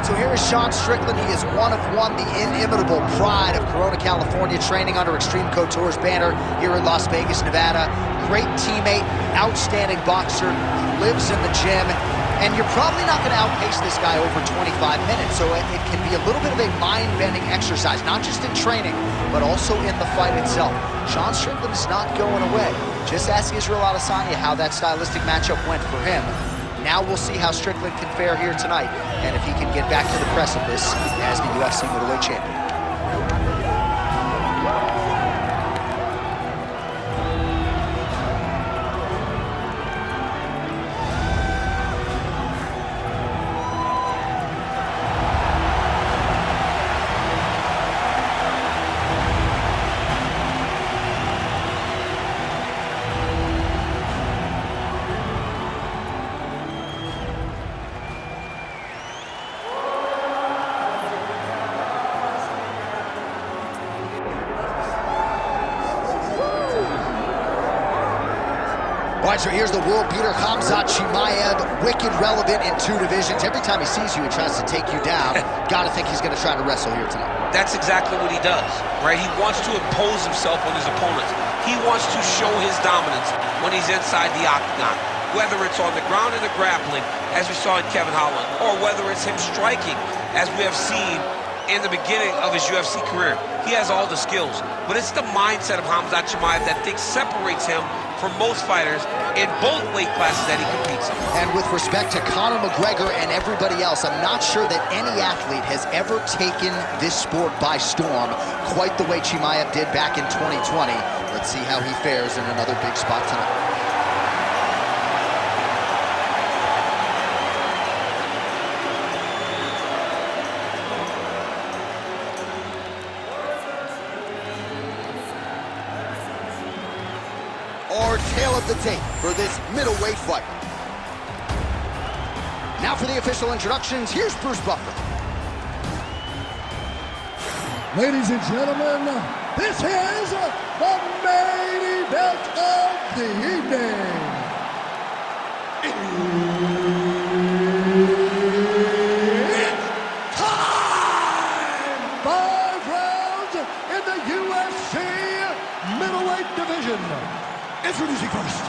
right, so here is Sean Strickland. He is one of one, the inimitable pride of Corona, California, training under Extreme Couture's banner here in Las Vegas, Nevada. Great teammate, outstanding boxer, lives in the gym, and you're probably not going to outpace this guy over 25 minutes, so it can be a little bit of a mind-bending exercise, not just in training, but also in the fight itself. Sean Strickland is not going away. Just ask Israel Adesanya how that stylistic matchup went for him. Now we'll see how Strickland can fare here tonight, and if he can get back to the precipice as the UFC middleweight champion. All right, so here's the world beater, Khamzat Chimaev, wicked relevant in two divisions. Every time he sees you, he tries to take you down. Gotta think he's gonna try to wrestle here tonight. That's exactly what he does, right? He wants to impose himself on his opponents. He wants to show his dominance when he's inside the octagon, whether it's on the ground in the grappling, as we saw in Kevin Holland, or whether it's him striking, as we have seen in the beginning of his UFC career. He has all the skills, but it's the mindset of Khamzat Chimaev that separates him from most fighters in both weight classes that he competes in. And with respect to Conor McGregor and everybody else, I'm not sure that any athlete has ever taken this sport by storm quite the way Chimaev did back in 2020. Let's see how he fares in another big spot tonight. Or tail of the tape for this middleweight fight. Now for the official introductions, here's Bruce Buffer. Ladies and gentlemen, this is the main event of the evening. It's time! 5 rounds in the UFC middleweight division. Introducing first,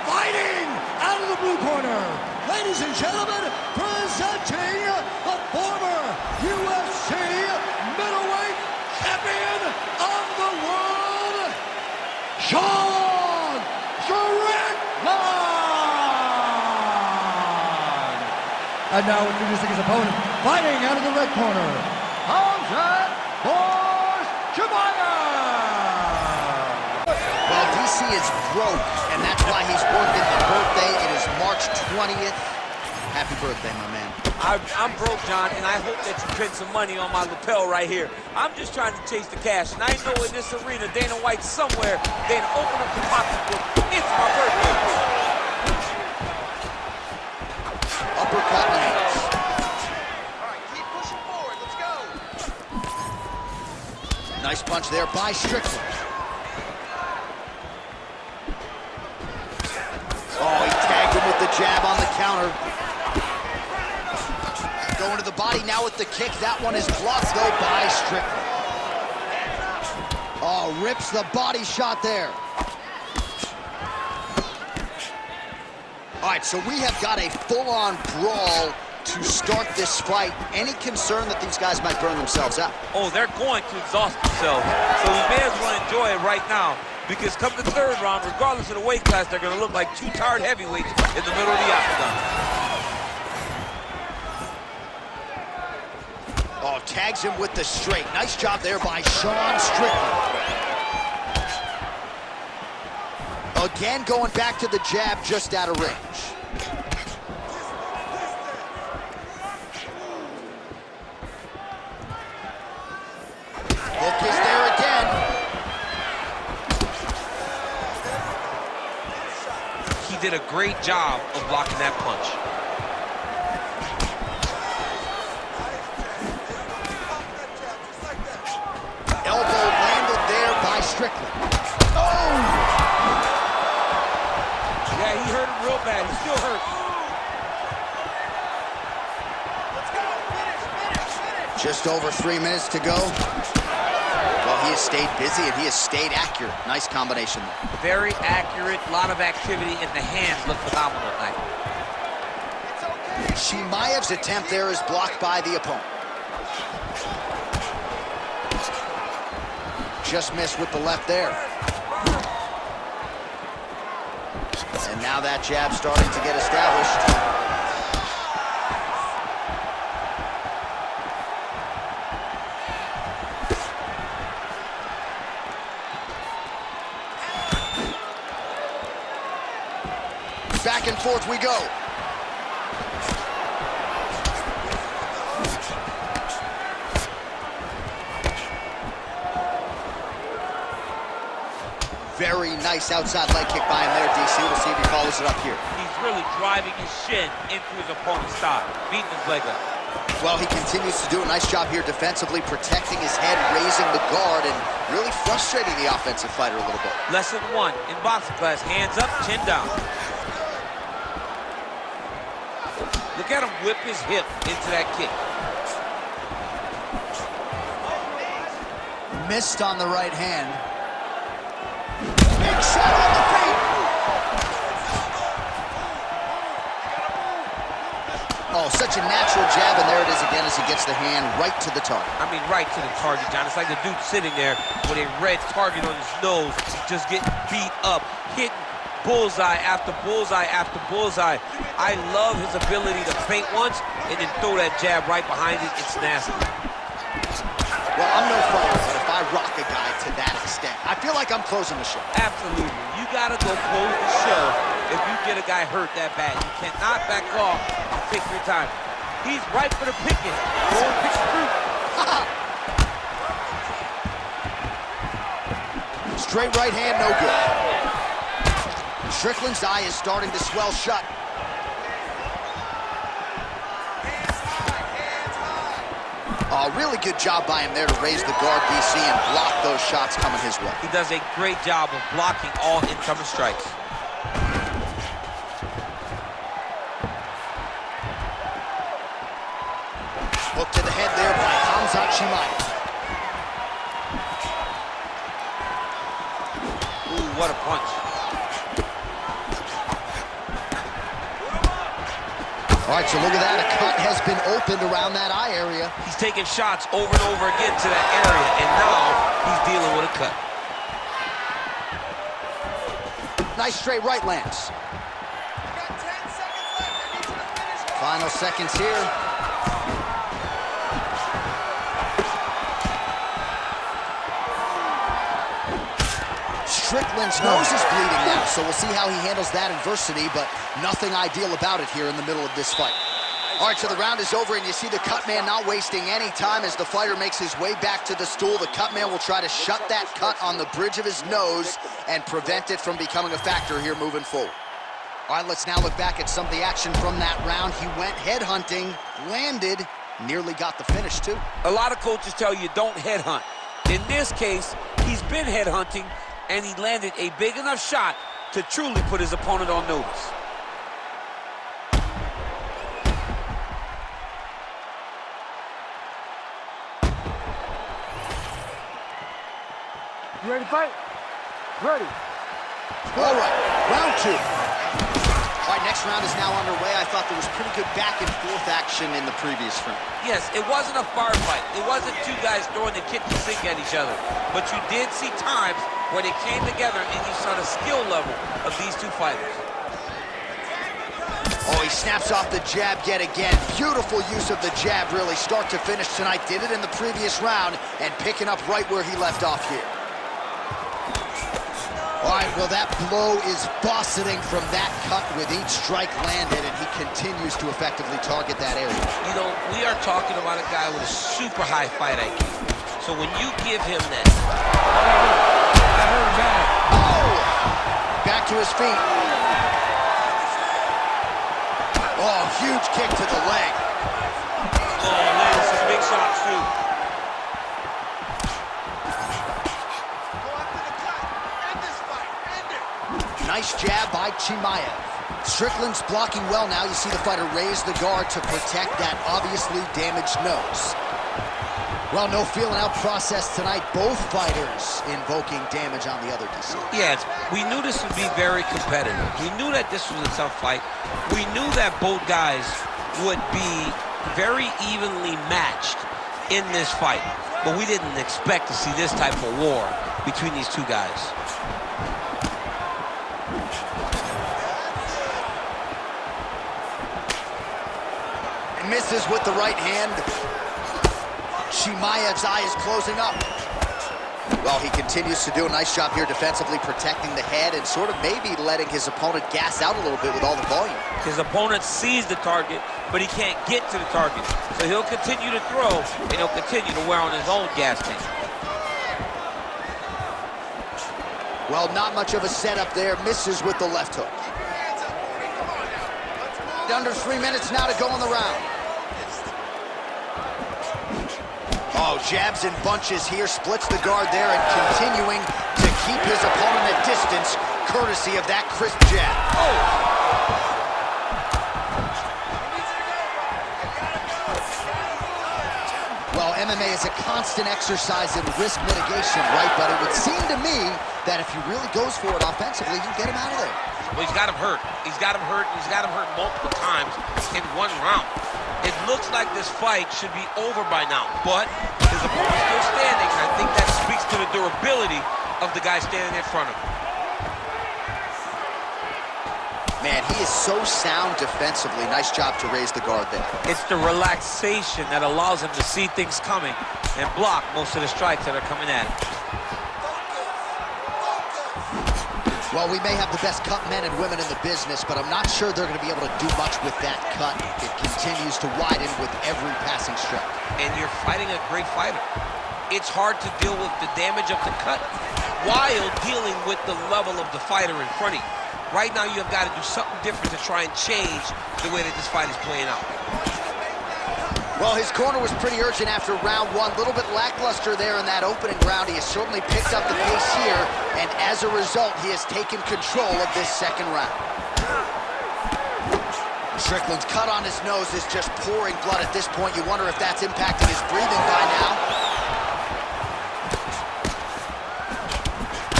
fighting out of the blue corner, ladies and gentlemen, presenting the former UFC middleweight champion of the world, Sean Strickland! And now introducing his opponent, fighting out of the red corner, Khamzat Chimaev! Well, DC is broke, and that's why he's working the birthday. It is March 20th. Happy birthday, my man. I'm broke, John, and I hope that you print some money on my lapel right here. I'm just trying to chase the cash, and I know in this arena, Dana White somewhere, they open up the pocketbook. It's my birthday. Uppercut lands. All right, keep pushing forward. Let's go. Nice punch there by Strickland. Oh, he tagged him with the jab on the counter. Going to the body now with the kick. That one is blocked, though, by Strickland. Oh, rips the body shot there. All right, so we have got a full-on brawl to start this fight. Any concern that these guys might burn themselves out? Oh, they're going to exhaust themselves, so we may as well enjoy it right now. Because come the third round, regardless of the weight class, they're going to look like two tired heavyweights in the middle of the octagon. Oh, tags him with the straight. Nice job there by Sean Strickland. Again, going back to the jab just out of range. Hook is there again. He did a great job of blocking that punch. Elbow landed there by Strickland. Oh! Yeah, he hurt him real bad. He still hurts. Let's go. Finish. Just over 3 minutes to go. Well, he has stayed busy and he has stayed accurate. Nice combination there. Very accurate, a lot of activity, and the hands look phenomenal tonight. Chimaev's attempt there is blocked by the opponent. Just missed with the left there. And now that jab starting to get established. Back and forth we go. Very nice outside leg kick by him there, DC. We'll see if he follows it up here. He's really driving his shin into his opponent's thigh, beating his leg up. Well, he continues to do a nice job here defensively, protecting his head, raising the guard, and really frustrating the offensive fighter a little bit. Lesson 1 in boxing class, hands up, chin down. Look at him whip his hip into that kick. Missed on the right hand. Big shot on the feet. Oh, such a natural jab, and there it is again as he gets the hand right to the target. I mean, right to the target, John. It's like the dude sitting there with a red target on his nose, just getting beat up, hitting bullseye after bullseye after bullseye. I love his ability to feint once and then throw that jab right behind it. It's nasty. Well, I'm no fighter, but if I rock a guy to that extent, I feel like I'm closing the show. Absolutely. You got to go close the show if you get a guy hurt that bad. You cannot back off and take your time. He's right for the picking. Go and pick through. Straight right hand, no good. Strickland's eye is starting to swell shut. Really good job by him there to raise the guard, DC, and block those shots coming his way. He does a great job of blocking all incoming strikes. Hook to the head there by Khamzat Chimaev. Ooh, what a punch. All right, so look at that. A cut has been opened around that eye area. He's taking shots over and over again to that area, and now he's dealing with a cut. Nice straight right lands. Final seconds here. Strickland's nose is bleeding now, so we'll see how he handles that adversity, but nothing ideal about it here in the middle of this fight. All right, so the round is over, and you see the cut man not wasting any time as the fighter makes his way back to the stool. The cut man will try to shut that cut on the bridge of his nose and prevent it from becoming a factor here moving forward. All right, let's now look back at some of the action from that round. He went headhunting, landed, nearly got the finish, too. A lot of coaches tell you don't headhunt. In this case, he's been headhunting, and he landed a big enough shot to truly put his opponent on notice. You ready to fight? Ready. All right, round 2. All right, next round is now underway. I thought there was pretty good back and forth action in the previous round. Yes, it wasn't a bar fight. It wasn't two guys throwing the kitchen sink at each other. But you did see times where they came together and you saw the skill level of these two fighters. Oh, he snaps off the jab yet again. Beautiful use of the jab, really, start to finish tonight. Did it in the previous round and picking up right where he left off here. All right, well, that blow is buffeting from that cut with each strike landed, and he continues to effectively target that area. You know, we are talking about a guy with a super high fight IQ. So when you give him that... I heard him bad. Oh! Back to his feet. Oh, huge kick to the leg. Oh, landed some big shots, too. Nice jab by Chimaev. Strickland's blocking well now. You see the fighter raise the guard to protect that obviously damaged nose. Well, no feeling out process tonight. Both fighters invoking damage on the other DC. Yes, we knew this would be very competitive. We knew that this was a tough fight. We knew that both guys would be very evenly matched in this fight. But we didn't expect to see this type of war between these two guys. Misses with the right hand. Chimaev's eye is closing up. Well, he continues to do a nice job here defensively, protecting the head and sort of maybe letting his opponent gas out a little bit with all the volume. His opponent sees the target, but he can't get to the target. So he'll continue to throw, and he'll continue to wear on his own gas tank. Well, not much of a setup there. Misses with the left hook. Under 3 minutes now to go in the round. Oh, jabs in bunches here, splits the guard there, and continuing to keep his opponent at distance, courtesy of that crisp jab. Oh! Well, MMA is a constant exercise in risk mitigation, right? But it would seem to me that if he really goes for it offensively, he can get him out of there. Well, he's got him hurt. He's got him hurt. He's got him hurt multiple times in one round. It looks like this fight should be over by now, but his opponent's still standing. I think that speaks to the durability of the guy standing in front of him. Man, he is so sound defensively. Nice job to raise the guard there. It's the relaxation that allows him to see things coming and block most of the strikes that are coming at him. Well, we may have the best cut men and women in the business, but I'm not sure they're going to be able to do much with that cut. It continues to widen with every passing strike. And you're fighting a great fighter. It's hard to deal with the damage of the cut while dealing with the level of the fighter in front of you. Right now, you've got to do something different to try and change the way that this fight is playing out. Well, his corner was pretty urgent after round one. A little bit lackluster there in that opening round. He has certainly picked up the pace here, and as a result, he has taken control of this second round. Strickland's cut on his nose is just pouring blood at this point. You wonder if that's impacting his breathing by now.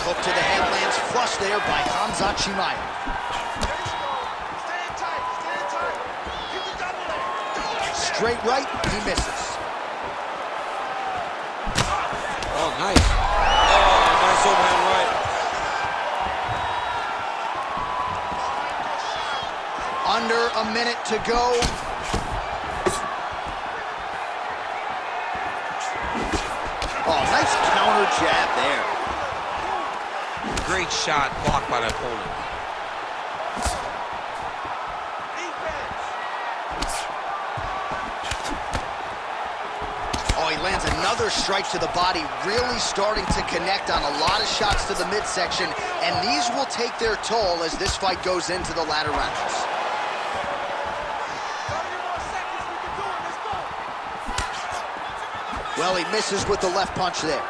Hook to the head lands flush there by Khamzat Chimaev. Straight right, he misses. Oh, nice. Oh, nice overhand right. Under a minute to go. Oh, nice counter jab there. Great shot blocked by the opponent. Oh, he lands another strike to the body, really starting to connect on a lot of shots to the midsection, and these will take their toll as this fight goes into the latter rounds. Well, he misses with the left punch there.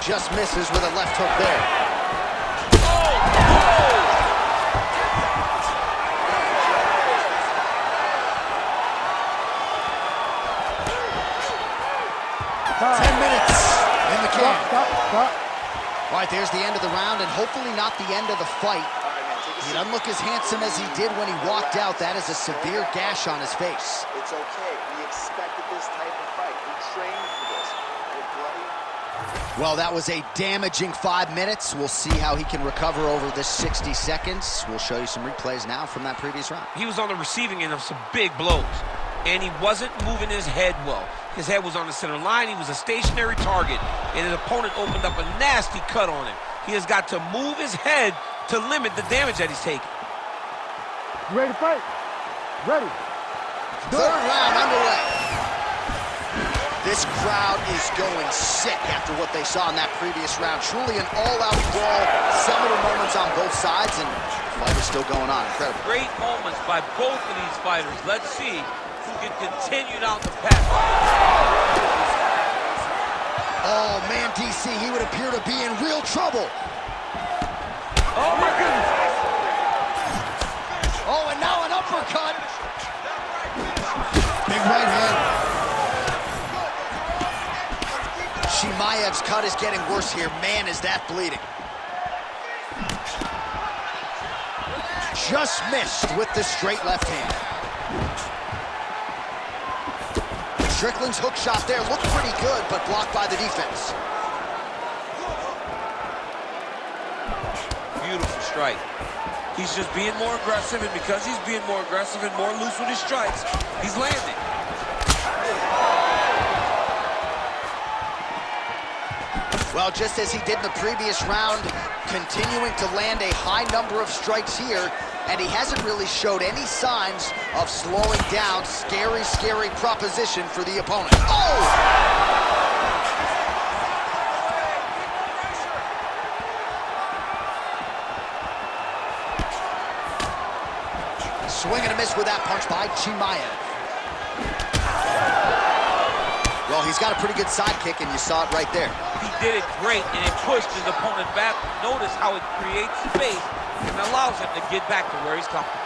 Just misses with a left hook there. All right, there's the end of the round, and hopefully not the end of the fight. He doesn't look as handsome as he did when he walked out. That is a severe gash on his face. It's okay. We expected this type of fight. We trained for this. We're bloody. Well, that was a damaging 5 minutes. We'll see how he can recover over this 60 seconds. We'll show you some replays now from that previous round. He was on the receiving end of some big blows, and he wasn't moving his head well. His head was on the center line. He was a stationary target, and his opponent opened up a nasty cut on him. He has got to move his head to limit the damage that he's taking. You ready to fight? Ready. Third round underway. This crowd is going sick after what they saw in that previous round. Truly an all-out brawl. Seminal moments on both sides, and the fight is still going on. Incredible. Great moments by both of these fighters. Let's see who can continue down the path. Oh, man, DC, he would appear to be in real trouble. Oh, my goodness. Chimaev's cut is getting worse here. Man, is that bleeding. Just missed with the straight left hand. Strickland's hook shot there looked pretty good, but blocked by the defense. Beautiful strike. He's just being more aggressive, and because he's being more aggressive and more loose with his strikes, he's landing. Well, just as he did in the previous round, continuing to land a high number of strikes here, and he hasn't really showed any signs of slowing down. Scary, scary proposition for the opponent. Oh! Swing and a miss with that punch by Chimaev. Well, he's got a pretty good sidekick, and you saw it right there. He did it great, and it pushed his opponent back. Notice how it creates space and allows him to get back to where he's comfortable.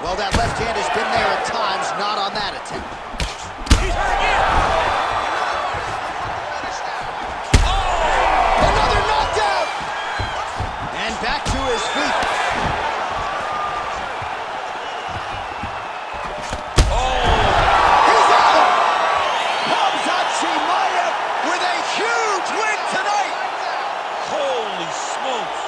Well, that left hand has been there at times, not on that attempt. He's hurt again. Oh! Another knockdown! And back to his feet. He's out! Khamzat Chimaev with a huge win tonight! Holy smokes.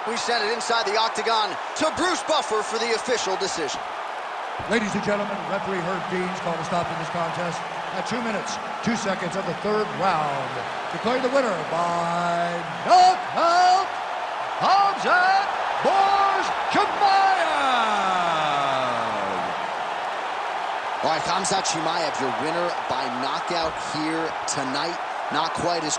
We send it inside the octagon to Bruce Buffer for the official decision. Ladies and gentlemen, referee Herb Deans called a stop to this contest at 2 minutes, 2 seconds of the third round. Declaring the winner by knockout, Khamzat Chimaev. All right, Khamzat Chimaev, your winner by knockout here tonight. Not quite as